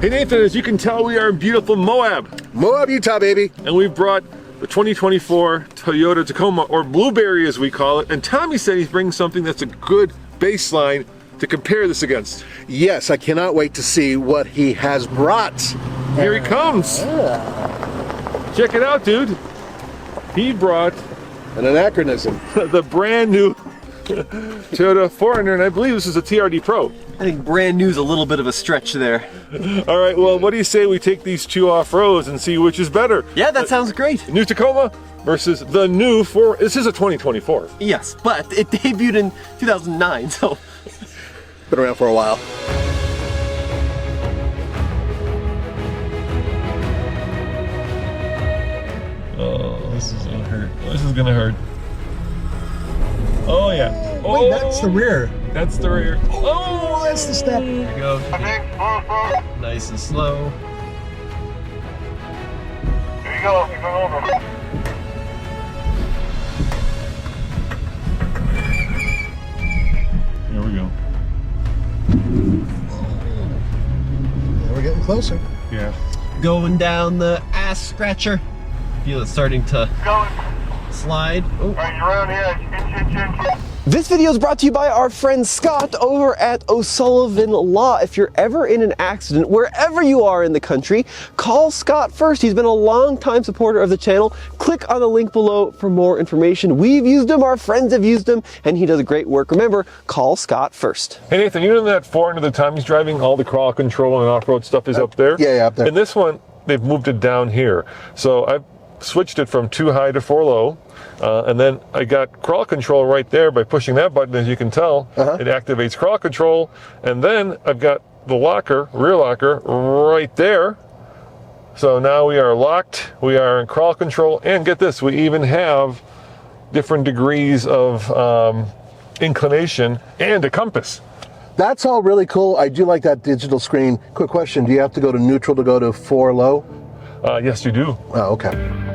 Hey Nathan, as you can tell, we are in beautiful Moab. Moab, Utah, baby. And we've brought the 2024 Toyota Tacoma, or Blueberry as we call it. And Tommy said he's bringing something that's a good baseline to compare this against. Yes, I cannot wait to see what he has brought. Here he comes. Check it out, dude. He brought An anachronism. the brand new Toyota 4Runner, and I believe this is a TRD Pro. I think brand new is a little bit of a stretch there. All right, well, what do you say we take these two off-roads and see which is better? Yeah, that sounds great. New Tacoma versus the new this is a 2024. Yes, but it debuted in 2009, so. Been around for a while. Oh, this is gonna hurt. This is gonna hurt. Oh yeah. Oh, Wait, that's the rear. That's the rear. Oh, that's the step. There you go. Nice and slow. Here you go, keep it over. Here we go. Yeah, we're getting closer. Yeah. Going down the ass scratcher. Feel it starting to Going. slide. Oh. All right, you're around here. Inch. This video is brought to you by our friend Scott over at O'Sullivan Law. If you're ever in an accident, wherever you are in the country, call Scott first. He's been a long-time supporter of the channel. Click on the link below for more information. We've used him, our friends have used him, and he does great work. Remember, call Scott first. Hey Nathan, you know that 4Runner the Tommy's driving, all the crawl control and off-road stuff is up there? Yeah, up there. And this one, they've moved it down here. So I've switched it from 2 high to 4 low. And then I got crawl control right there by pushing that button. As you can tell, it activates crawl control. And then I've got the locker, rear locker, right there. So now we are locked, we are in crawl control, and get this, we even have different degrees of inclination and a compass. That's all really cool. I do like that digital screen. Quick question, do you have to go to neutral to go to 4 low? Yes, you do. Oh, okay.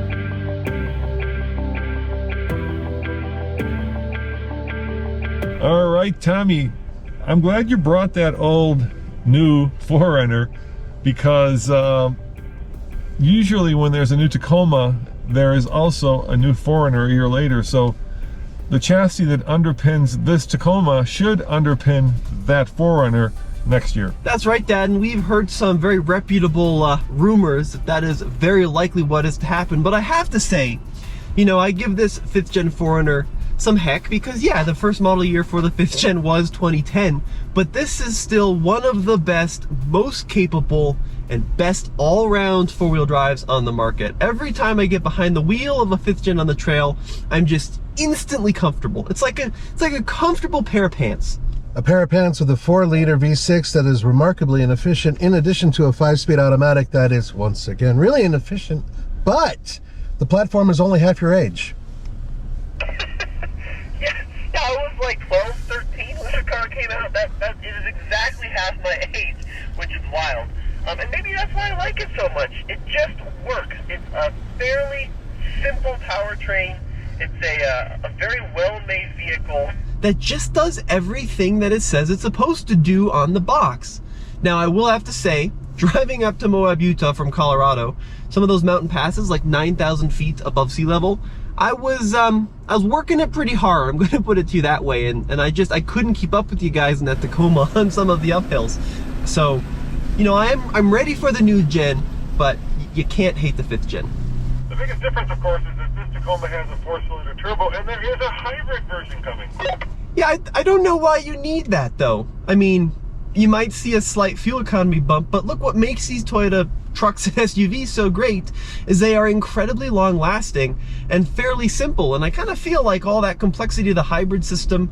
All right, Tommy, I'm glad you brought that old new 4Runner because usually when there's a new Tacoma, there is also a new 4Runner a year later. So the chassis that underpins this Tacoma should underpin that 4Runner next year. That's right, Dad, and we've heard some very reputable rumors that is very likely what is to happen. But I have to say, you know, I give this 5th gen 4Runner some heck because yeah, the first model year for the 5th gen was 2010, but this is still one of the best, most capable, and best all-round 4-wheel drives on the market. Every time I get behind the wheel of a 5th gen on the trail, I'm just instantly comfortable. It's like a comfortable pair of pants. A pair of pants with a 4-liter V6 that is remarkably inefficient, in addition to a 5-speed automatic that is, once again, really inefficient, but the platform is only half your age. Yeah, I was like 12, 13 when the car came out. That is exactly half my age, which is wild. And maybe that's why I like it so much. It just works. It's a fairly simple powertrain. It's a very well-made vehicle that just does everything that it says it's supposed to do on the box. Now, I will have to say, driving up to Moab, Utah from Colorado, some of those mountain passes, like 9,000 feet above sea level, I was working it pretty hard. I'm going to put it to you that way, and I couldn't keep up with you guys in that Tacoma on some of the uphills. So, you know, I'm ready for the new gen, but you can't hate the 5th gen. The biggest difference, of course, is that this Tacoma has a 4-cylinder turbo, and there is a hybrid version coming. Yeah, I don't know why you need that, though. I mean, you might see a slight fuel economy bump, but look, what makes these Toyota trucks and SUVs so great is they are incredibly long-lasting and fairly simple. And I kind of feel like all that complexity of the hybrid system,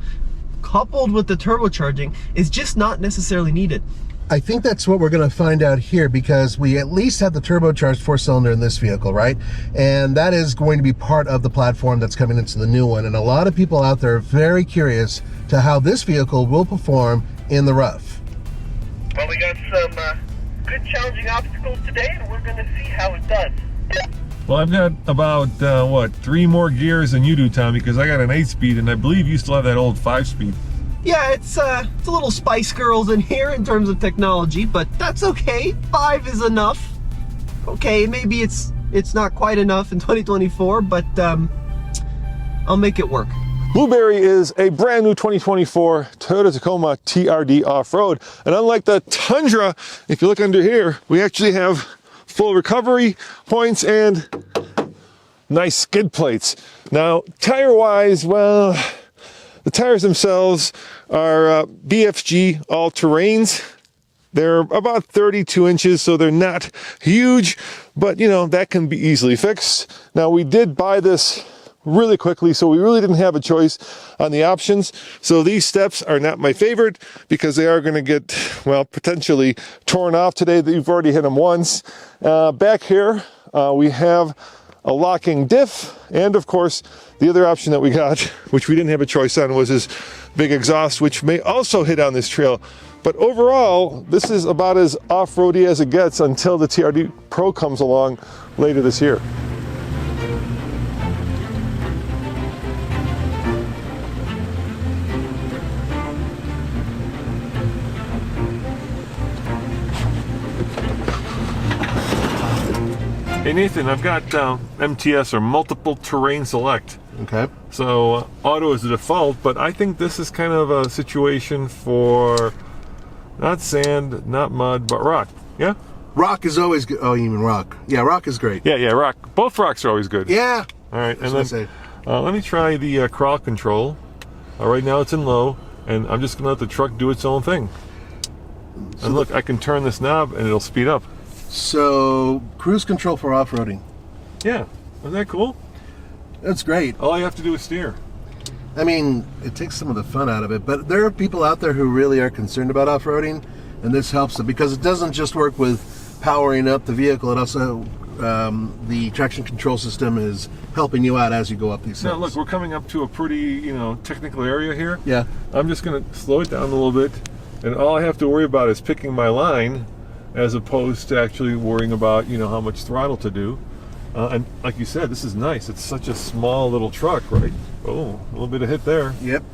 coupled with the turbocharging, is just not necessarily needed. I think that's what we're going to find out here, because we at least have the turbocharged 4-cylinder in this vehicle, right? And that is going to be part of the platform that's coming into the new one. And a lot of people out there are very curious to how this vehicle will perform in the rough. Well, we got some good challenging obstacles today, and we're going to see how it does. Well, I've got about, 3 more gears than you do, Tommy, because I got an 8-speed, and I believe you still have that old 5-speed. Yeah, it's a little Spice Girls in here in terms of technology, but that's okay. 5 is enough. Okay, maybe it's not quite enough in 2024, but I'll make it work. Blueberry is a brand new 2024 Toyota Tacoma TRD off-road. And unlike the Tundra, if you look under here, we actually have full recovery points and nice skid plates. Now, tire-wise, well, the tires themselves are BFG all-terrains. They're about 32 inches, so they're not huge, but you know, that can be easily fixed. Now, we did buy this really quickly, so we really didn't have a choice on the options. So these steps are not my favorite because they are going to get, well, potentially torn off today. You've already hit them once. Back here, we have a locking diff, and of course, the other option that we got, which we didn't have a choice on, was this big exhaust, which may also hit on this trail. But overall, this is about as off-roady as it gets until the TRD Pro comes along later this year. Hey Nathan, I've got MTS, or multiple terrain select. Okay. So auto is the default, but I think this is kind of a situation for not sand, not mud, but rock. Yeah? Rock is always good. Oh, you mean rock? Yeah, rock is great. Yeah, rock. Both rocks are always good. Yeah. All right, and then let me try the crawl control. Right now it's in low, and I'm just gonna let the truck do its own thing. So and look, I can turn this knob and it'll speed up. So, cruise control for off-roading. Yeah, isn't that cool? That's great. All you have to do is steer. I mean, it takes some of the fun out of it, but there are people out there who really are concerned about off-roading, and this helps them because it doesn't just work with powering up the vehicle, it also, the traction control system is helping you out as you go up these hills. Now look, we're coming up to a pretty, technical area here. Yeah. I'm just gonna slow it down a little bit, and all I have to worry about is picking my line, as opposed to actually worrying about, how much throttle to do. And like you said, this is nice. It's such a small little truck, right? Oh, a little bit of hit there. Yep.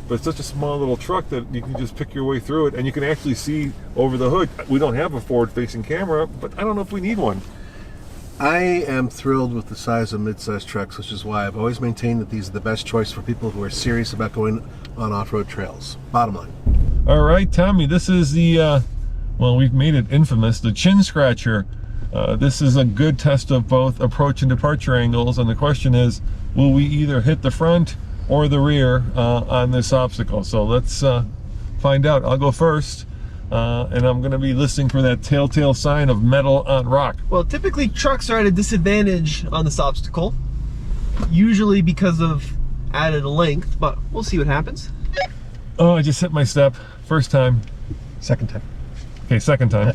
But it's such a small little truck that you can just pick your way through it, and you can actually see over the hood. We don't have a forward-facing camera, but I don't know if we need one. I am thrilled with the size of mid-sized trucks, which is why I've always maintained that these are the best choice for people who are serious about going on off-road trails. Bottom line. All right, Tommy, this is the... well, we've made it infamous, the chin scratcher. This is a good test of both approach and departure angles, and the question is, will we either hit the front or the rear on this obstacle? So let's find out. I'll go first, and I'm going to be listening for that telltale sign of metal on rock. Well, typically trucks are at a disadvantage on this obstacle, usually because of added length, but we'll see what happens. Oh, I just hit my step. First time. Second time. Okay, second time.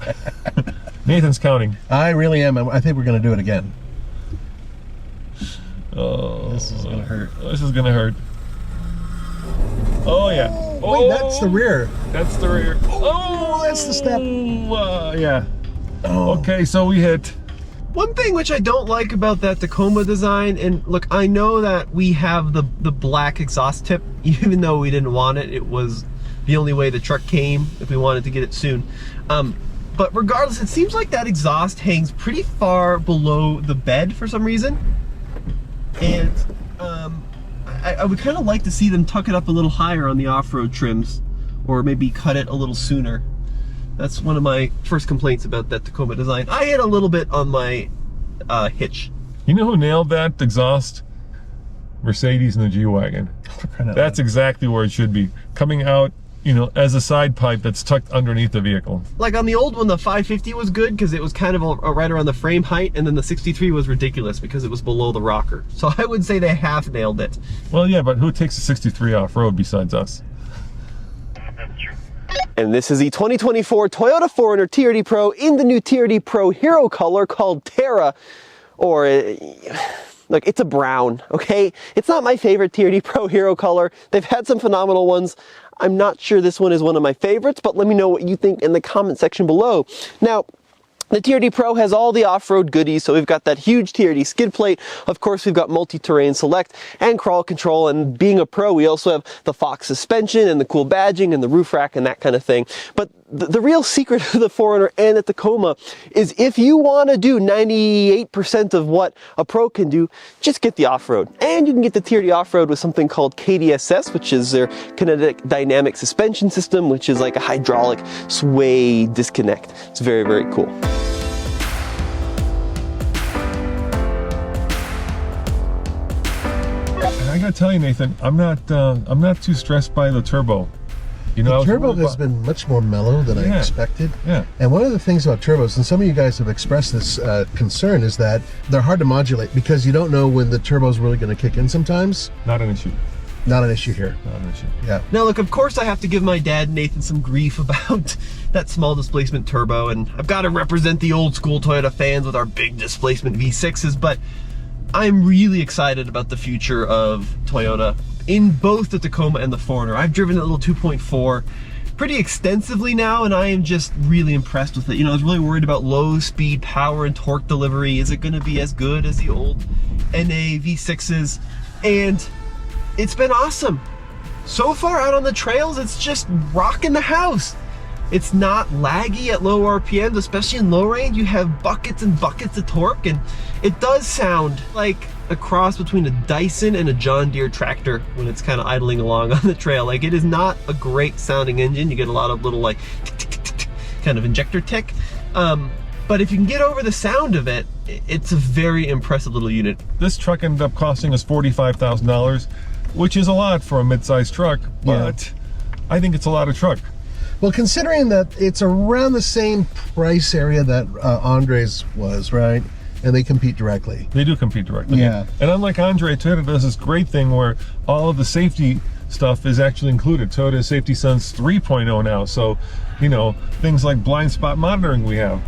Nathan's counting. I really am. I think we're going to do it again. Oh, this is going to hurt. This is going to hurt. Oh, yeah. Wait, that's the rear. That's the rear. Oh, that's the step. Yeah. Oh. Okay, so we hit. One thing which I don't like about that Tacoma design, and look, I know that we have the black exhaust tip, even though we didn't want it. It was the only way the truck came if we wanted to get it soon. But regardless, it seems like that exhaust hangs pretty far below the bed for some reason. And I would kind of like to see them tuck it up a little higher on the off-road trims, or maybe cut it a little sooner. That's one of my first complaints about that Tacoma design. I hit a little bit on my hitch. You know who nailed that exhaust? Mercedes and the G-Wagon. That's exactly where it should be. Coming out, as a side pipe that's tucked underneath the vehicle. Like on the old one, the 550 was good because it was kind of right around the frame height, and then the 63 was ridiculous because it was below the rocker. So I would say they half nailed it. Well, yeah, but who takes a 63 off-road besides us? And this is the 2024 Toyota 4Runner TRD Pro in the new TRD Pro Hero color called Terra, or look, it's a brown, okay? It's not my favorite TRD Pro Hero color. They've had some phenomenal ones. I'm not sure this one is one of my favorites, but let me know what you think in the comment section below. Now, The TRD Pro has all the off-road goodies, so we've got that huge TRD skid plate. Of course, we've got multi-terrain select and crawl control, and being a pro, we also have the Fox suspension and the cool badging and the roof rack and that kind of thing. But the real secret of the 4Runner and the Tacoma is if you want to do 98% of what a pro can do, just get the off-road. And you can get the TRD off-road with something called KDSS, which is their kinetic dynamic suspension system, which is like a hydraulic sway disconnect. It's very, very cool. And I gotta tell you, Nathan, I'm not too stressed by the turbo. You know, The turbo has been much more mellow than I expected. Yeah. And one of the things about turbos, and some of you guys have expressed this concern, is that they're hard to modulate because you don't know when the turbo's really going to kick in sometimes. Not an issue. Not an issue here. Not an issue. Yeah. Now look, of course I have to give my dad Nathan some grief about that small displacement turbo, and I've got to represent the old school Toyota fans with our big displacement V6s, but I'm really excited about the future of Toyota in both the Tacoma and the 4Runner. I've driven the little 2.4 pretty extensively now, and I am just really impressed with it. You know, I was really worried about low speed power and torque delivery. Is it going to be as good as the old NA V6s? And it's been awesome. So far out on the trails, it's just rocking the house. It's not laggy at low RPMs, especially in low range. You have buckets and buckets of torque, and it does sound like a cross between a Dyson and a John Deere tractor when it's kind of idling along on the trail. Like, it is not a great sounding engine. You get a lot of little like tick, tick, tick, tick, kind of injector tick. But if you can get over the sound of it, it's a very impressive little unit. This truck ended up costing us $45,000, which is a lot for a mid-sized truck, but I think it's a lot of truck. Well, considering that it's around the same price area that Andre's was, right? And they compete directly. They do compete directly. Yeah. And unlike Andre, Toyota does this great thing where all of the safety stuff is actually included. Toyota Safety Sense 3.0 now. So, you know, things like blind spot monitoring we have.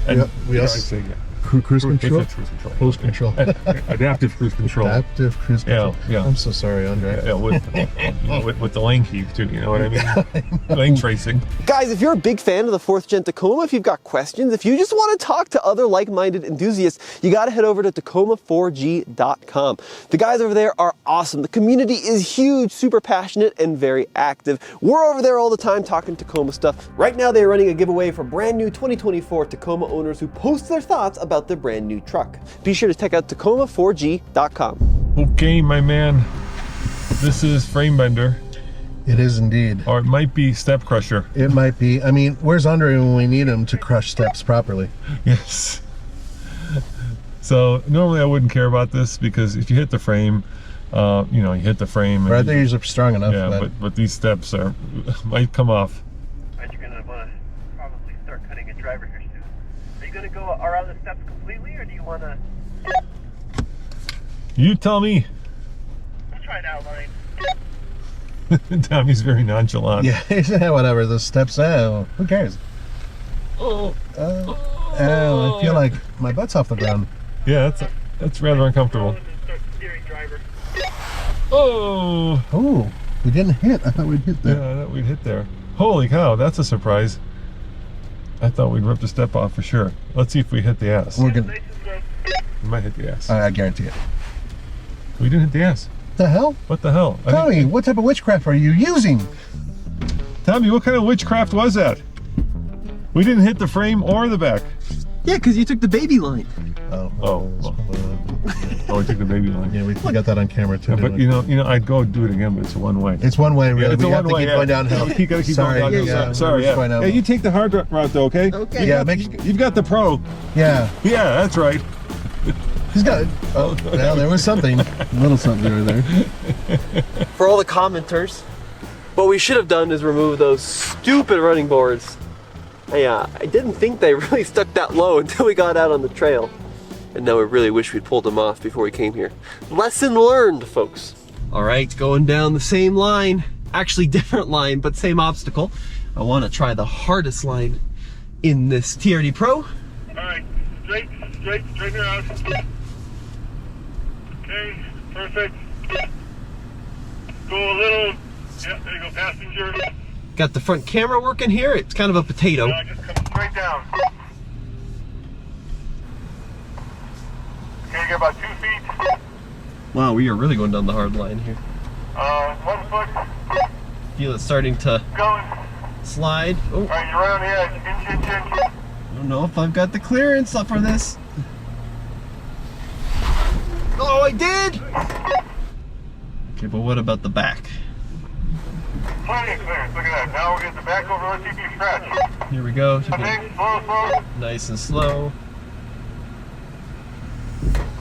And we also cruise control. Cruise control. Adaptive cruise control. Adaptive cruise control. Yeah. I'm so sorry, Andre. Yeah, with the lane keep too, you know what I mean? Lane tracing. Guys, if you're a big fan of the 4th Gen Tacoma, if you've got questions, if you just want to talk to other like-minded enthusiasts, you got to head over to Tacoma4G.com. The guys over there are awesome. The community is huge, super passionate, and very active. We're over there all the time talking Tacoma stuff. Right now, they're running a giveaway for brand new 2024 Tacoma owners who post their thoughts about their brand new truck. Be sure to check out Tacoma4G.com. Okay, my man. This is frame bender. It is indeed. Or it might be step crusher. It might be. I mean, where's Andre when we need him to crush steps properly? Yes. So normally I wouldn't care about this because if you hit the frame, you know, you hit the frame. Right, they're usually strong enough. Yeah, but these steps might come off. Are you gonna want to probably start cutting a driver here soon? Are you gonna go around the steps completely, or do you want to? You tell me. We'll try an outline. Tommy's very nonchalant. Yeah, whatever. The steps. Oh, who cares? Oh, I feel like my butt's off the ground. yeah, that's rather uncomfortable. And then start steering driver. Oh, Oh, we didn't hit. I thought we'd hit there. yeah, I thought we'd hit there. Holy cow, that's a surprise. I thought we'd rip the step off for sure. Let's see if we hit the ass. We're gonna. Nice and slow. We might hit the ass. I guarantee it. We didn't hit the ass. The hell? What the hell? Tommy, what type of witchcraft are you using? Tommy, what kind of witchcraft was that? We didn't hit the frame or the back. Yeah, because you took the baby line. Oh, we took the baby line. Yeah, we got that on camera too. Yeah, but didn't we? you know, I'd go do it again, but it's a one way. It's one way, really. It's We a have to one-way, keep yeah. going downhill. You gotta keep Sorry, going downhill. yeah, Sorry, we're just going yeah. downhill. You take the hard route though, okay? Okay. Yeah, You've got the pro. Yeah, Yeah, that's right. he's got it. Oh, well, there was something. A little something right there. For all the commenters, what we should have done is remove those stupid running boards. I didn't think they really stuck that low until we got out on the trail. And now I really wish we'd pulled them off before we came here. Lesson learned, folks. All right, going down the same line. Actually different line, but same obstacle. I want to try the hardest line in this TRD Pro. All right, straighten her out. Okay, perfect. Go a little. Yeah, there you go, passenger. Got the front camera working here. It's kind of a potato. Just come straight down. you get about 2 feet. Wow, we are really going down the hard line here. 1 foot. Feel it starting to Going. slide. Oh, All right, you're around the edge. Inch. I don't know if I've got the clearance up for this. Oh, I did! Okay, but what about the back? Plenty of clearance. Look at that. Now we'll get the back over. Let's see if you scratch. Here we go. Okay, slow. Nice and slow.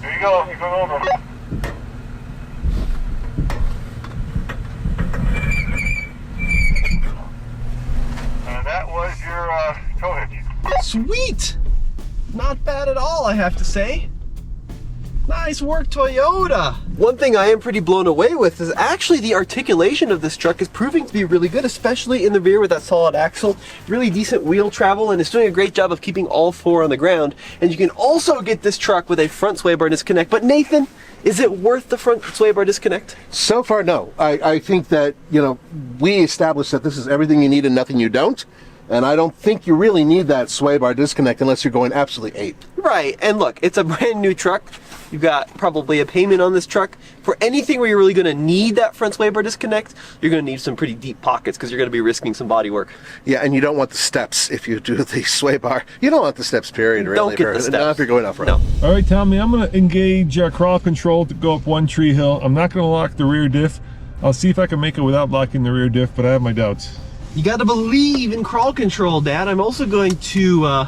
There you go. You're going over. And that was your tow hitch. Sweet! Not bad at all, I have to say. Nice work, Toyota! One thing I am pretty blown away with is actually the articulation of this truck is proving to be really good, especially in the rear with that solid axle. Really decent wheel travel, and it's doing a great job of keeping all four on the ground. And you can also get this truck with a front sway bar disconnect. But Nathan, is it worth the front sway bar disconnect? So far, no. I think that, you know, we established that this is everything you need and nothing you don't. And I don't think you really need that sway bar disconnect unless you're going absolutely ape. Right, and look, it's a brand new truck. You've got probably a payment on this truck. For anything where you're really going to need that front sway bar disconnect, you're going to need some pretty deep pockets because you're going to be risking some body work. Yeah, and you don't want the steps if you do the sway bar. You don't want the steps, period, really. Don't get the steps. Not if you're going off-road. No. All right, Tommy, I'm going to engage crawl control to go up one tree hill. I'm not going to lock the rear diff. I'll see if I can make it without locking the rear diff, but I have my doubts. You got to believe in crawl control, Dad. I'm also going to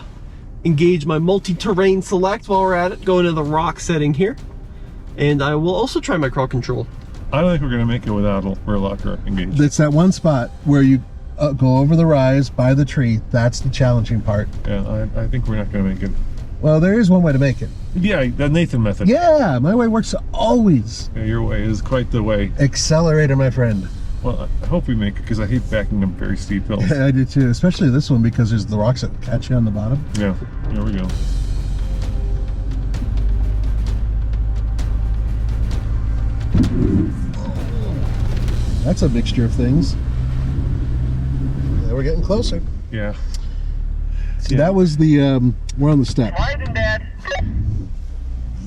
engage my multi-terrain select while we're at it, go into the rock setting here. And I will also try my crawl control. I don't think we're going to make it without a rear locker engaged. It's that one spot where you go over the rise by the tree. That's the challenging part. Yeah, I think we're not going to make it. Well, there is one way to make it. Yeah, the Nathan method. Yeah, my way works always. Yeah, your way is quite the way. Accelerator, my friend. Well, I hope we make it because I hate backing up very steep hills. Yeah, I do too, especially this one because there's the rocks that catch you on the bottom. Yeah, here we go. That's a mixture of things. Yeah, we're getting closer. Yeah. See, that was the, we're on the step. Rising, Dad.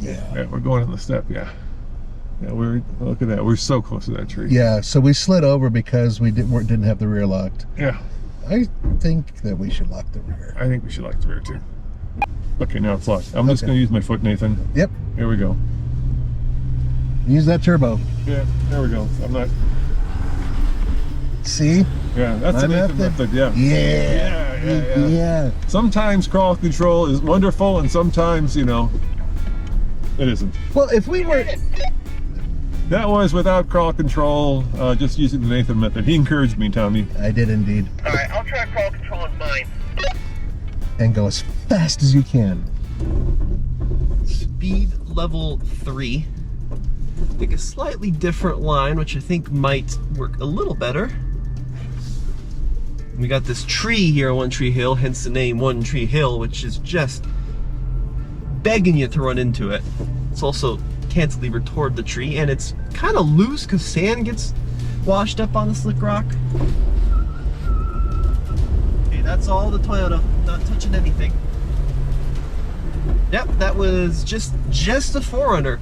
Yeah, we're going on the step, yeah. Yeah, look at that. We're so close to that tree. Yeah, so we slid over because we didn't have the rear locked. Yeah. I think that we should lock the rear. I think we should lock the rear too. Okay, now it's locked. I'm just going to use my foot, Nathan. Yep. Here we go. Use that turbo. Yeah, there we go. I'm not... See? Yeah, that's the Nathan method, yeah. Yeah. Sometimes crawl control is wonderful and sometimes, you know, it isn't. Well, if we were... That was without crawl control, just using the Nathan method. He encouraged me, Tommy. I did indeed. All right, I'll try crawl control on mine. And go as fast as you can. Speed level 3. Take a slightly different line, which I think might work a little better. We got this tree here, One Tree Hill, hence the name One Tree Hill, which is just begging you to run into it. It's also cantilever toward the tree, and it's kind of loose because sand gets washed up on the slick rock. Okay, that's all the Toyota, not touching anything. Yep, that was just a 4Runner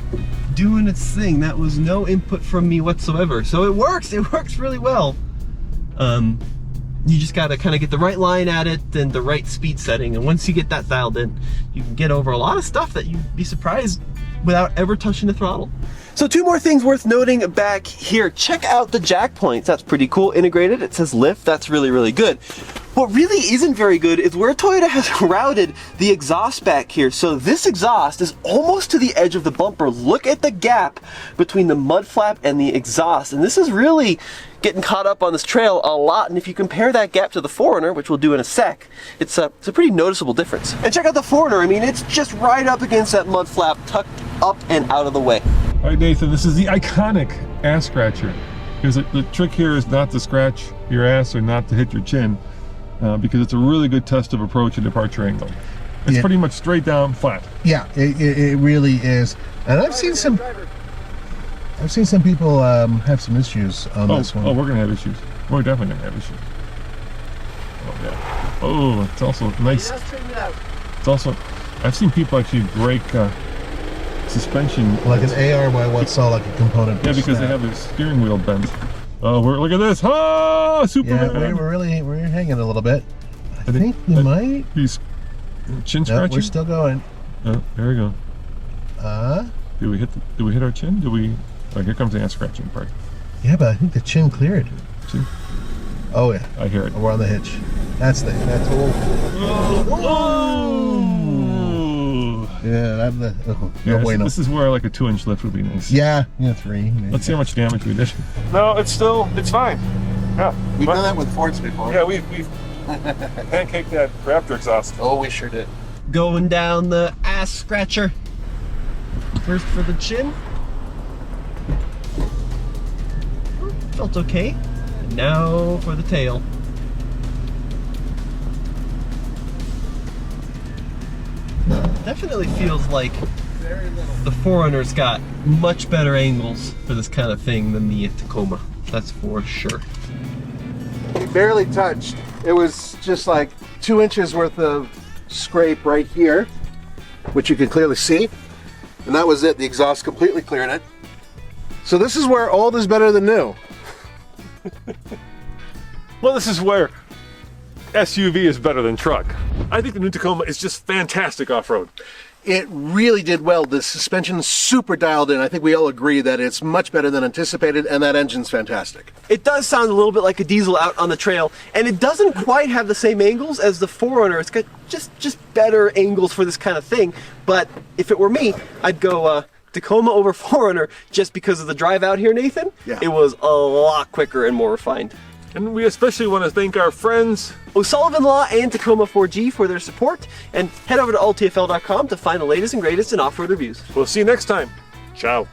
doing its thing. That was no input from me whatsoever. So it works really well. You just gotta kind of get the right line at it and the right speed setting, and once you get that dialed in, you can get over a lot of stuff that you'd be surprised without ever touching the throttle. So 2 more things worth noting back here. Check out the jack points. That's pretty cool. Integrated. It says lift. That's really good. What really isn't very good is where Toyota has routed the exhaust back here. So this exhaust is almost to the edge of the bumper. Look at the gap between the mud flap and the exhaust. And this is really getting caught up on this trail a lot. And if you compare that gap to the 4Runner, which we'll do in a sec, it's a pretty noticeable difference. And check out the 4Runner. I mean, it's just right up against that mud flap, tucked up and out of the way. All right, Nathan, this is the iconic ass scratcher. Because the trick here is not to scratch your ass or not to hit your chin. Because it's a really good test of approach and departure angle. It's pretty much straight down flat. Yeah, it really is. And I've seen some people have some issues on this one. Oh, we're gonna have issues. We're definitely gonna have issues. Oh yeah. Oh, it's also nice. It's also, I've seen people actually break suspension. Like an AR, I once saw like a component. Yeah, because they have their steering wheel bent. Oh, look at this! Ah, Superman! Yeah, we're hanging a little bit. I think we might. He's chin No, scratching. we're still going. Oh, there we go. Did we hit our chin? Oh, here comes the ass scratching part. Yeah, but I think the chin cleared. Chin? Oh yeah. I hear it. We're on the hitch. That's yeah, This is where like a 2-inch lift would be nice. Yeah, 3. Let's see how much damage we did. No, it's fine. Yeah. We've done that with Fords before. Yeah, we've pancaked that Raptor exhaust. Oh, we sure did. Going down the ass scratcher. First for the chin. Felt okay. And now for the tail. Definitely feels like the 4Runner's got much better angles for this kind of thing than the Tacoma. That's for sure. We barely touched. It was just like 2 inches worth of scrape right here, which you can clearly see. And that was it. The exhaust completely cleared it. So this is where old is better than new. Well, this is where SUV is better than truck. I think the new Tacoma is just fantastic off-road. It really did well. The suspension is super dialed in. I think we all agree that it's much better than anticipated, and that engine's fantastic. It does sound a little bit like a diesel out on the trail, and it doesn't quite have the same angles as the 4Runner. It's got just better angles for this kind of thing. But if it were me, I'd go Tacoma over 4Runner just because of the drive out here, Nathan. Yeah. It was a lot quicker and more refined. And we especially want to thank our friends O'Sullivan Law and Tacoma 4G for their support, and head over to alltfl.com to find the latest and greatest in off-road reviews. We'll see you next time. Ciao.